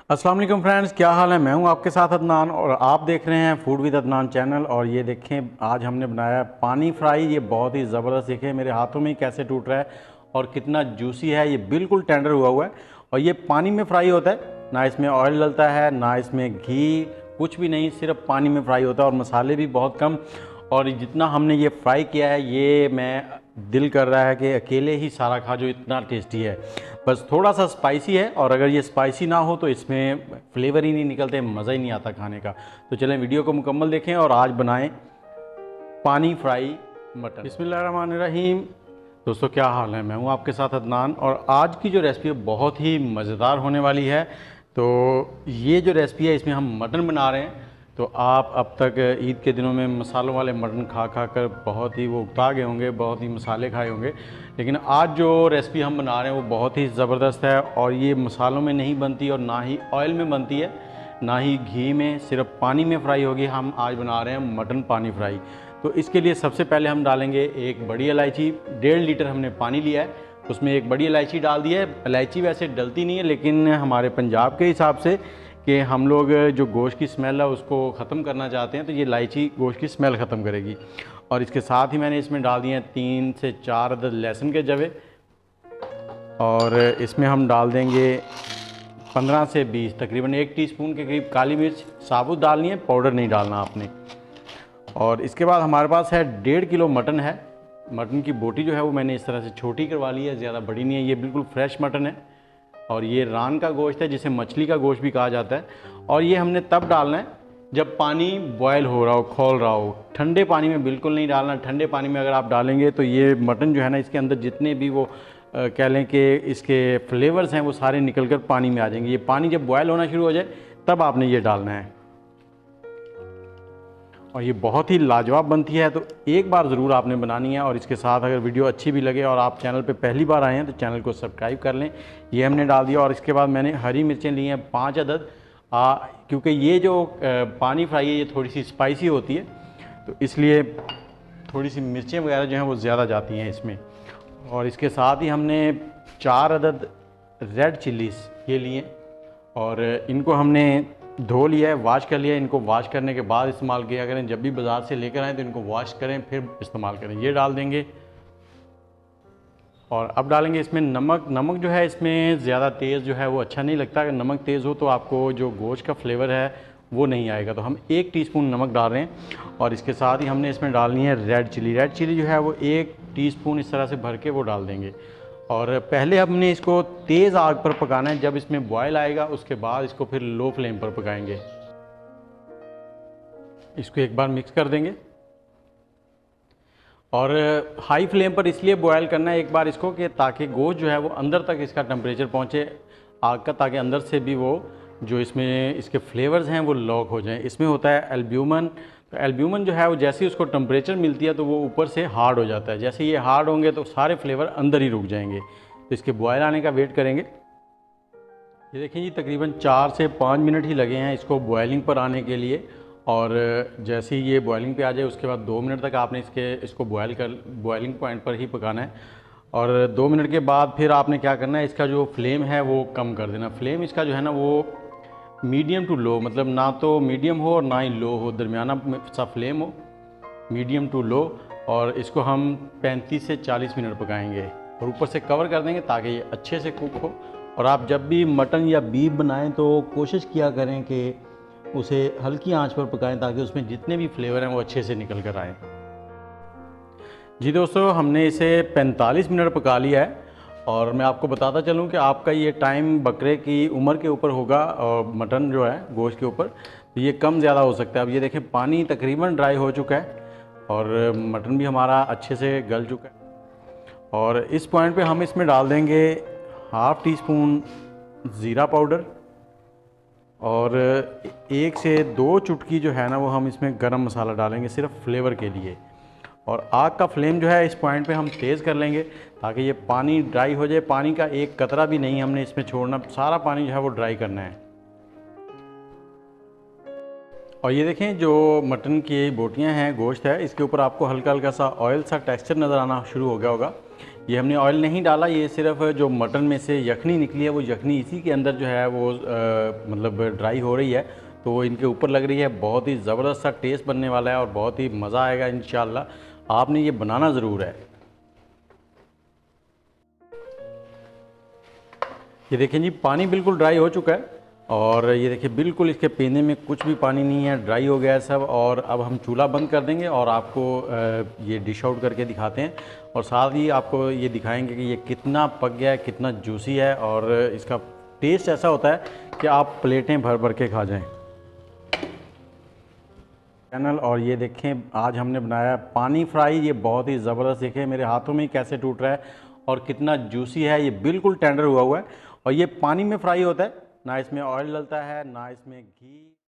अस्सलाम वालेकुम फ्रेंड्स, क्या हाल है। मैं हूं आपके साथ अदनान और आप देख रहे हैं फूड विद अदनान चैनल। और ये देखें, आज हमने बनाया पानी फ्राई। ये बहुत ही ज़बरदस्त, देखें मेरे हाथों में ही कैसे टूट रहा है और कितना जूसी है। ये बिल्कुल टेंडर हुआ है और ये पानी में फ्राई होता है, ना इसमें ऑयल डलता है ना इसमें घी, कुछ भी नहीं, सिर्फ पानी में फ्राई होता है और मसाले भी बहुत कम। और जितना हमने ये फ्राई किया है, ये मैं दिल कर रहा है कि अकेले ही सारा खा, जो इतना टेस्टी है। बस थोड़ा सा स्पाइसी है और अगर ये स्पाइसी ना हो तो इसमें फ्लेवर ही नहीं निकलते, मज़ा ही नहीं आता खाने का। तो चलें वीडियो को मुकम्मल देखें और आज बनाएं पानी फ्राई मटन। बिस्मिल्लाहिर्रहमानिर्रहीम। दोस्तों क्या हाल है, मैं हूं आपके साथ अदनान और आज की जो रेसिपी है बहुत ही मज़ेदार होने वाली है। तो ये जो रेसिपी है इसमें हम मटन बना रहे हैं। तो आप अब तक ईद के दिनों में मसालों वाले मटन खा खा कर बहुत ही वो उगता गए होंगे, बहुत ही मसाले खाए होंगे। लेकिन आज जो रेसिपी हम बना रहे हैं वो बहुत ही ज़बरदस्त है और ये मसालों में नहीं बनती और ना ही ऑयल में बनती है, ना ही घी में, सिर्फ पानी में फ्राई होगी। हम आज बना रहे हैं मटन पानी फ्राई। तो इसके लिए सबसे पहले हम डालेंगे एक बड़ी इलायची। 1.5 लीटर हमने पानी लिया है, उसमें एक बड़ी इलायची डाल दी है। इलायची वैसे डलती नहीं है, लेकिन हमारे पंजाब के हिसाब से कि हम लोग जो गोश्त की स्मेल है उसको ख़त्म करना चाहते हैं, तो ये इलायची गोश्त की स्मेल ख़त्म करेगी। और इसके साथ ही मैंने इसमें डाल दिए हैं 3 से 4 अदद लहसुन के जवे। और इसमें हम डाल देंगे 15 से 20, तकरीबन 1 टीस्पून के करीब काली मिर्च साबुत डालनी है, पाउडर नहीं डालना आपने। और इसके बाद हमारे पास है 1.5 किलो मटन है। मटन की बोटी जो है वो मैंने इस तरह से छोटी करवा ली है, ज़्यादा बड़ी नहीं है। ये बिल्कुल फ्रेश मटन है और ये रान का गोश्त है, जिसे मछली का गोश्त भी कहा जाता है। और ये हमने तब डालना है जब पानी बॉयल हो रहा हो, खौल रहा हो। ठंडे पानी में बिल्कुल नहीं डालना। ठंडे पानी में अगर आप डालेंगे तो ये मटन जो है ना, इसके अंदर जितने भी वो कह लें कि इसके फ्लेवर्स हैं वो सारे निकल कर पानी में आ जाएंगे। ये पानी जब बॉयल होना शुरू हो जाए तब आपने ये डालना है और ये बहुत ही लाजवाब बनती है। तो एक बार ज़रूर आपने बनानी है। और इसके साथ अगर वीडियो अच्छी भी लगे और आप चैनल पे पहली बार आए हैं तो चैनल को सब्सक्राइब कर लें। ये हमने डाल दिया। और इसके बाद मैंने हरी मिर्चें ली हैं 5 अदद, क्योंकि ये जो पानी फ्राई है ये थोड़ी सी स्पाइसी होती है, तो इसलिए थोड़ी सी मिर्चें वगैरह जो हैं वो ज़्यादा जाती हैं इसमें। और इसके साथ ही हमने 4 अदद रेड चिल्लीज़ ये लिए और इनको हमने धो लिया है, वॉश कर लिया है। इनको वॉश करने के बाद इस्तेमाल किया करें। जब भी बाज़ार से लेकर आएँ तो इनको वॉश करें फिर इस्तेमाल करें। ये डाल देंगे। और अब डालेंगे इसमें नमक। नमक जो है इसमें ज़्यादा तेज़ जो है वो अच्छा नहीं लगता। अगर नमक तेज़ हो तो आपको जो गोश्त का फ्लेवर है वो नहीं आएगा। तो हम 1 टीस्पून नमक डाल रहे हैं। और इसके साथ ही हमने इसमें डालनी है रेड चिली। रेड चिली जो है वो 1 टीस्पून इस तरह से भर के वो डाल देंगे। और पहले हमने इसको तेज़ आग पर पकाना है। जब इसमें बॉयल आएगा उसके बाद इसको फिर लो फ्लेम पर पकाएंगे। इसको एक बार मिक्स कर देंगे और हाई फ्लेम पर इसलिए बॉयल करना है एक बार इसको, कि ताकि गोश्त जो है वो अंदर तक इसका टेम्परेचर पहुँचे आग का, ताकि अंदर से भी वो जो इसमें इसके फ्लेवर्स हैं वो लॉक हो जाएं। इसमें होता है एल्ब्यूमन। तो एल्ब्यूमन जो है वो जैसे ही उसको टेम्परेचर मिलती है तो वो ऊपर से हार्ड हो जाता है। जैसे ये हार्ड होंगे तो सारे फ्लेवर अंदर ही रुक जाएंगे। तो इसके बॉयल आने का वेट करेंगे। ये देखिए जी, तकरीबन 4 से 5 मिनट ही लगे हैं इसको बॉयलिंग पर आने के लिए। और जैसे ही ये बॉयलिंग पे आ जाए उसके बाद 2 मिनट तक आपने इसको बॉयलिंग पॉइंट पर ही पकाना है। और 2 मिनट के बाद फिर आपने क्या करना है, इसका जो फ्लेम है वो कम कर देना। फ्लेम इसका जो है ना वो मीडियम टू लो, मतलब ना तो मीडियम हो और ना ही लो हो, दरमियाना सा फ्लेम हो, मीडियम टू लो। और इसको हम 35 से 40 मिनट पकाएंगे और ऊपर से कवर कर देंगे ताकि ये अच्छे से कुक हो। और आप जब भी मटन या बीफ बनाएं तो कोशिश किया करें कि उसे हल्की आंच पर पकाएं ताकि उसमें जितने भी फ्लेवर हैं वो अच्छे से निकल कर आएँ। जी दोस्तों, हमने इसे 45 मिनट पका लिया है। और मैं आपको बताता चलूं कि आपका ये टाइम बकरे की उम्र के ऊपर होगा और मटन जो है गोश्त के ऊपर, तो ये कम ज़्यादा हो सकता है। अब ये देखें, पानी तकरीबन ड्राई हो चुका है और मटन भी हमारा अच्छे से गल चुका है। और इस पॉइंट पे हम इसमें डाल देंगे ½ टीस्पून ज़ीरा पाउडर और 1 से 2 चुटकी जो है ना वो हम इसमें गरम मसाला डालेंगे, सिर्फ फ्लेवर के लिए। और आग का फ्लेम जो है इस पॉइंट पे हम तेज़ कर लेंगे ताकि ये पानी ड्राई हो जाए। पानी का एक कतरा भी नहीं हमने इसमें छोड़ना, सारा पानी जो है वो ड्राई करना है। और ये देखें, जो मटन की बोटियां हैं, गोश्त है, इसके ऊपर आपको हल्का हल्का सा ऑयल सा टेक्सचर नज़र आना शुरू हो गया होगा। ये हमने ऑयल नहीं डाला, ये सिर्फ जो मटन में से यखनी निकली है वो यखनी इसी के अंदर जो है वो मतलब ड्राई हो रही है, तो वो इनके ऊपर लग रही है। बहुत ही ज़बरदस्त सा टेस्ट बनने वाला है और बहुत ही मज़ा आएगा इंशाल्लाह। आपने ये बनाना ज़रूर है। ये देखें जी, पानी बिल्कुल ड्राई हो चुका है और ये देखिए बिल्कुल इसके पीने में कुछ भी पानी नहीं है, ड्राई हो गया है सब। और अब हम चूल्हा बंद कर देंगे और आपको ये डिश आउट करके दिखाते हैं और साथ ही आपको ये दिखाएंगे कि ये कितना पक गया है, कितना जूसी है और इसका टेस्ट ऐसा होता है कि आप प्लेटें भर भर के खा जाएं। चैनल और ये देखें आज हमने बनाया पानी फ्राई, ये बहुत ही ज़बरदस्त। देखें मेरे हाथों में ही कैसे टूट रहा है और कितना जूसी है, ये बिल्कुल टेंडर हुआ है और ये पानी में फ्राई होता है, ना इसमें ऑयल डलता है ना इसमें घी।